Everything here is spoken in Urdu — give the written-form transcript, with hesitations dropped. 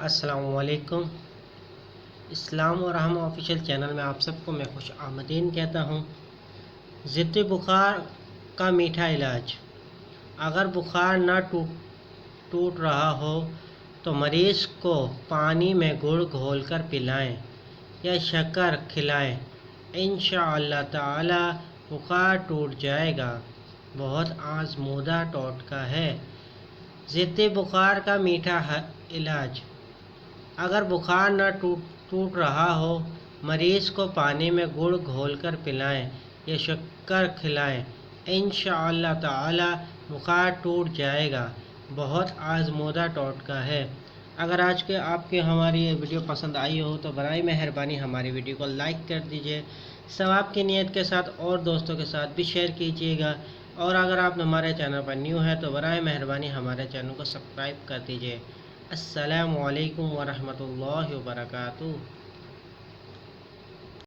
السلام علیکم۔ اسلام و رحم آفیشیل چینل میں آپ سب کو میں خوش آمدید کہتا ہوں۔ ضد بخار کا میٹھا علاج۔ اگر بخار نہ ٹوٹ رہا ہو تو مریض کو پانی میں گڑ گھول کر پلائیں یا شکر کھلائیں، انشاءاللہ تعالی بخار ٹوٹ جائے گا۔ بہت آزمودہ ٹوٹکا ہے۔ ضد بخار کا میٹھا علاج۔ اگر بخار نہ ٹوٹ رہا ہو، مریض کو پانی میں گڑ گھول کر پلائیں یا شکر کھلائیں، انشاءاللہ تعالی بخار ٹوٹ جائے گا۔ بہت آزمودہ ٹوٹکا ہے۔ اگر آج کے آپ کے ہماری یہ ویڈیو پسند آئی ہو تو برائے مہربانی ہماری ویڈیو کو لائک کر دیجئے، ثواب کی نیت کے ساتھ اور دوستوں کے ساتھ بھی شیئر کیجئے گا، اور اگر آپ ہمارے چینل پر نیو ہیں تو برائے مہربانی ہمارے چینل کو سبسکرائب کر دیجئے۔ السلام علیکم ورحمۃ اللہ وبرکاتہ۔